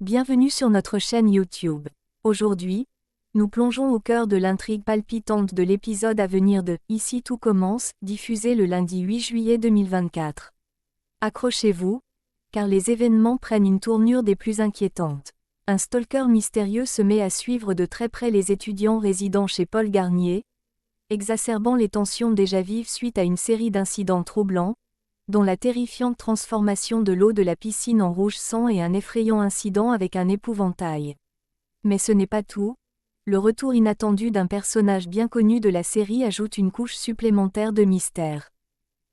Bienvenue sur notre chaîne YouTube. Aujourd'hui, nous plongeons au cœur de l'intrigue palpitante de l'épisode à venir de « Ici tout commence », diffusé le lundi 8 juillet 2024. Accrochez-vous, car les événements prennent une tournure des plus inquiétantes. Un stalker mystérieux se met à suivre de très près les étudiants résidant chez Paul Garnier, exacerbant les tensions déjà vives suite à une série d'incidents troublants, dont la terrifiante transformation de l'eau de la piscine en rouge sang et un effrayant incident avec un épouvantail. Mais ce n'est pas tout, le retour inattendu d'un personnage bien connu de la série ajoute une couche supplémentaire de mystère.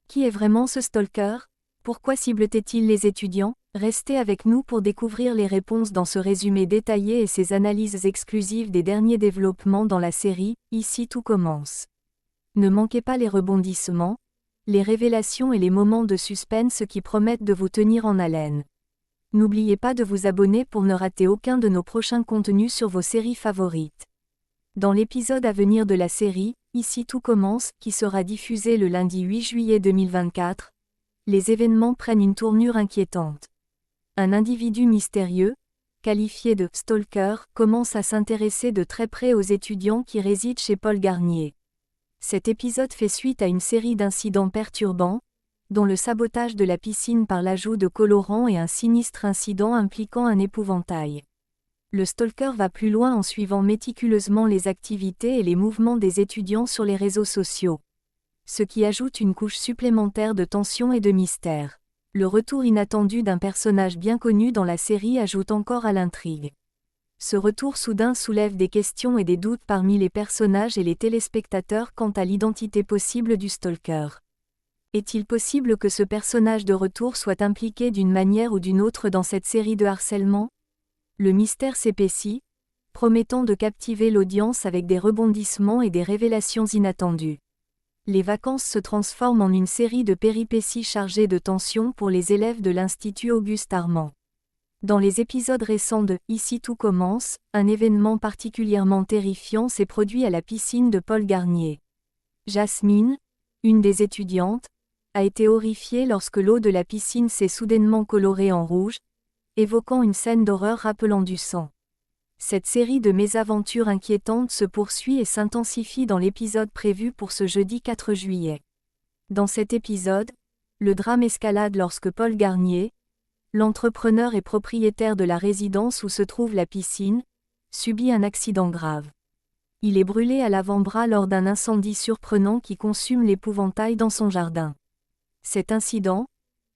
Qui est vraiment ce stalker ? Pourquoi cible-t-il les étudiants ? Restez avec nous pour découvrir les réponses dans ce résumé détaillé et ces analyses exclusives des derniers développements dans la série « Ici tout commence ». Ne manquez pas les rebondissements, les révélations et les moments de suspense qui promettent de vous tenir en haleine. N'oubliez pas de vous abonner pour ne rater aucun de nos prochains contenus sur vos séries favorites. Dans l'épisode à venir de la série « Ici tout commence », qui sera diffusé le lundi 8 juillet 2024, les événements prennent une tournure inquiétante. Un individu mystérieux, qualifié de « stalker », commence à s'intéresser de très près aux étudiants qui résident chez Paul Garnier. Cet épisode fait suite à une série d'incidents perturbants, dont le sabotage de la piscine par l'ajout de colorants et un sinistre incident impliquant un épouvantail. Le stalker va plus loin en suivant méticuleusement les activités et les mouvements des étudiants sur les réseaux sociaux. Ce qui ajoute une couche supplémentaire de tension et de mystère. Le retour inattendu d'un personnage bien connu dans la série ajoute encore à l'intrigue. Ce retour soudain soulève des questions et des doutes parmi les personnages et les téléspectateurs quant à l'identité possible du stalker. Est-il possible que ce personnage de retour soit impliqué d'une manière ou d'une autre dans cette série de harcèlement ? Le mystère s'épaissit, promettant de captiver l'audience avec des rebondissements et des révélations inattendues. Les vacances se transforment en une série de péripéties chargées de tensions pour les élèves de l'Institut Auguste Armand. Dans les épisodes récents de « Ici tout commence », un événement particulièrement terrifiant s'est produit à la piscine de Paul Garnier. Jasmine, une des étudiantes, a été horrifiée lorsque l'eau de la piscine s'est soudainement colorée en rouge, évoquant une scène d'horreur rappelant du sang. Cette série de mésaventures inquiétantes se poursuit et s'intensifie dans l'épisode prévu pour ce jeudi 4 juillet. Dans cet épisode, le drame escalade lorsque Paul Garnier, l'entrepreneur et propriétaire de la résidence où se trouve la piscine, subit un accident grave. Il est brûlé à l'avant-bras lors d'un incendie surprenant qui consume l'épouvantail dans son jardin. Cet incident,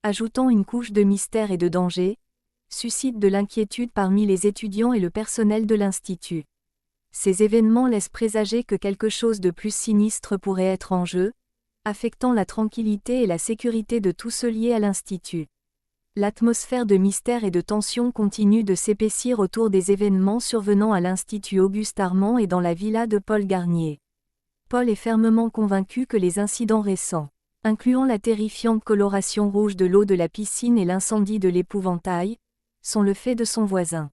ajoutant une couche de mystère et de danger, suscite de l'inquiétude parmi les étudiants et le personnel de l'Institut. Ces événements laissent présager que quelque chose de plus sinistre pourrait être en jeu, affectant la tranquillité et la sécurité de tous ceux liés à l'Institut. L'atmosphère de mystère et de tension continue de s'épaissir autour des événements survenant à l'Institut Auguste Armand et dans la villa de Paul Garnier. Paul est fermement convaincu que les incidents récents, incluant la terrifiante coloration rouge de l'eau de la piscine et l'incendie de l'épouvantail, sont le fait de son voisin.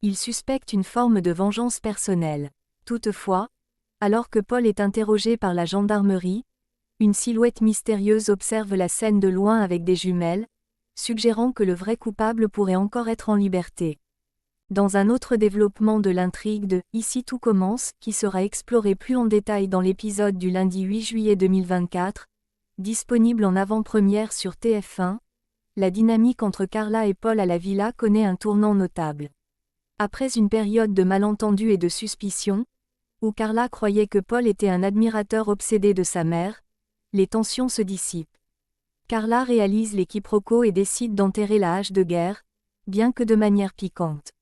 Il suspecte une forme de vengeance personnelle. Toutefois, alors que Paul est interrogé par la gendarmerie, une silhouette mystérieuse observe la scène de loin avec des jumelles, suggérant que le vrai coupable pourrait encore être en liberté. Dans un autre développement de l'intrigue de « Ici tout commence », qui sera exploré plus en détail dans l'épisode du lundi 8 juillet 2024, disponible en avant-première sur TF1, la dynamique entre Carla et Paul à la villa connaît un tournant notable. Après une période de malentendus et de suspicion, où Carla croyait que Paul était un admirateur obsédé de sa mère, les tensions se dissipent. Carla réalise les quiproquos et décide d'enterrer la hache de guerre, bien que de manière piquante.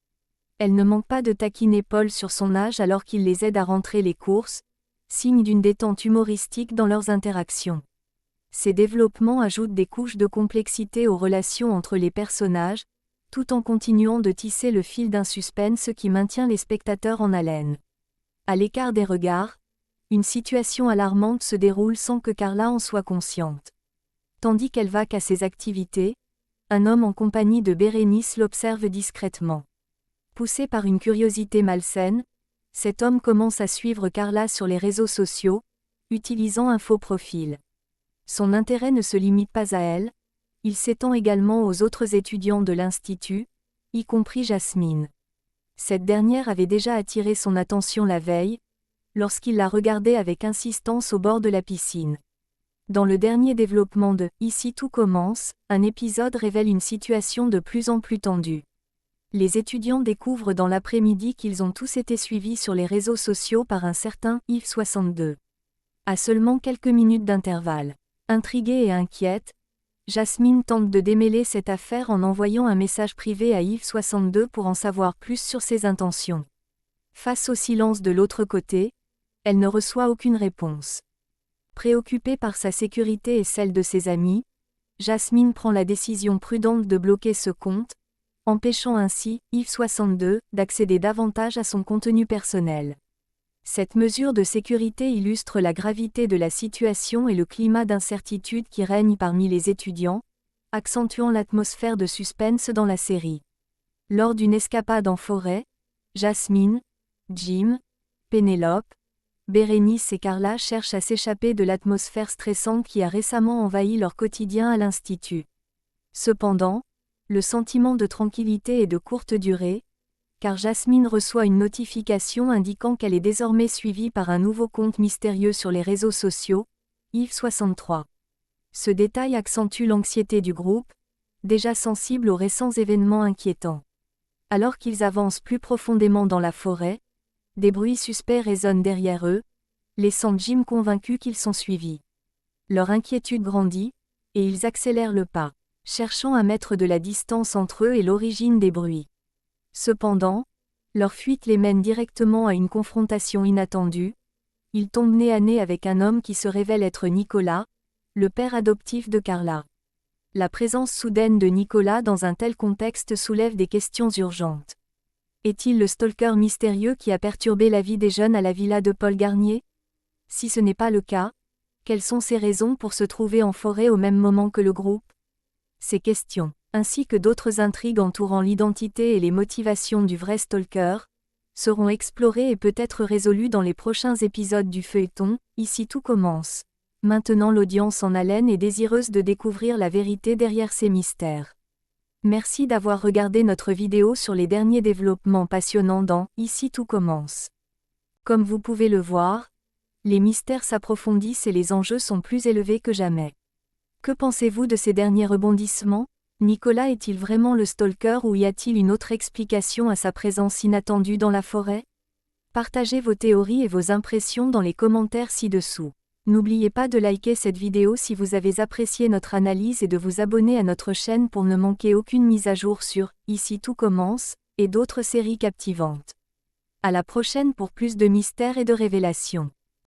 Elle ne manque pas de taquiner Paul sur son âge alors qu'il les aide à rentrer les courses, signe d'une détente humoristique dans leurs interactions. Ces développements ajoutent des couches de complexité aux relations entre les personnages, tout en continuant de tisser le fil d'un suspense qui maintient les spectateurs en haleine. À l'écart des regards, une situation alarmante se déroule sans que Carla en soit consciente. Tandis qu'elle vaque à ses activités, un homme en compagnie de Bérénice l'observe discrètement. Poussé par une curiosité malsaine, cet homme commence à suivre Carla sur les réseaux sociaux, utilisant un faux profil. Son intérêt ne se limite pas à elle, il s'étend également aux autres étudiants de l'Institut, y compris Jasmine. Cette dernière avait déjà attiré son attention la veille, lorsqu'il la regardait avec insistance au bord de la piscine. Dans le dernier développement de « Ici tout commence », un épisode révèle une situation de plus en plus tendue. Les étudiants découvrent dans l'après-midi qu'ils ont tous été suivis sur les réseaux sociaux par un certain Yves62. À seulement quelques minutes d'intervalle. Intriguée et inquiète, Jasmine tente de démêler cette affaire en envoyant un message privé à Yves62 pour en savoir plus sur ses intentions. Face au silence de l'autre côté, elle ne reçoit aucune réponse. Préoccupée par sa sécurité et celle de ses amis, Jasmine prend la décision prudente de bloquer ce compte, empêchant ainsi Yves62 d'accéder davantage à son contenu personnel. Cette mesure de sécurité illustre la gravité de la situation et le climat d'incertitude qui règne parmi les étudiants, accentuant l'atmosphère de suspense dans la série. Lors d'une escapade en forêt, Jasmine, Jim, Pénélope, Bérénice et Carla cherchent à s'échapper de l'atmosphère stressante qui a récemment envahi leur quotidien à l'Institut. Cependant, le sentiment de tranquillité est de courte durée, car Jasmine reçoit une notification indiquant qu'elle est désormais suivie par un nouveau compte mystérieux sur les réseaux sociaux, Yves63. Ce détail accentue l'anxiété du groupe, déjà sensible aux récents événements inquiétants. Alors qu'ils avancent plus profondément dans la forêt, des bruits suspects résonnent derrière eux, laissant Jim convaincu qu'ils sont suivis. Leur inquiétude grandit, et ils accélèrent le pas, cherchant à mettre de la distance entre eux et l'origine des bruits. Cependant, leur fuite les mène directement à une confrontation inattendue. Ils tombent nez à nez avec un homme qui se révèle être Nicolas, le père adoptif de Carla. La présence soudaine de Nicolas dans un tel contexte soulève des questions urgentes. Est-il le stalker mystérieux qui a perturbé la vie des jeunes à la villa de Paul Garnier? Si ce n'est pas le cas, quelles sont ses raisons pour se trouver en forêt au même moment que le groupe? Ces questions, ainsi que d'autres intrigues entourant l'identité et les motivations du vrai stalker, seront explorées et peut-être résolues dans les prochains épisodes du feuilleton « Ici tout commence ». Maintenant l'audience en haleine est désireuse de découvrir la vérité derrière ces mystères. Merci d'avoir regardé notre vidéo sur les derniers développements passionnants dans « Ici tout commence ». Comme vous pouvez le voir, les mystères s'approfondissent et les enjeux sont plus élevés que jamais. Que pensez-vous de ces derniers rebondissements? Nicolas est-il vraiment le stalker ou y a-t-il une autre explication à sa présence inattendue dans la forêt? Partagez vos théories et vos impressions dans les commentaires ci-dessous. N'oubliez pas de liker cette vidéo si vous avez apprécié notre analyse et de vous abonner à notre chaîne pour ne manquer aucune mise à jour sur « Ici tout commence » et d'autres séries captivantes. À la prochaine pour plus de mystères et de révélations.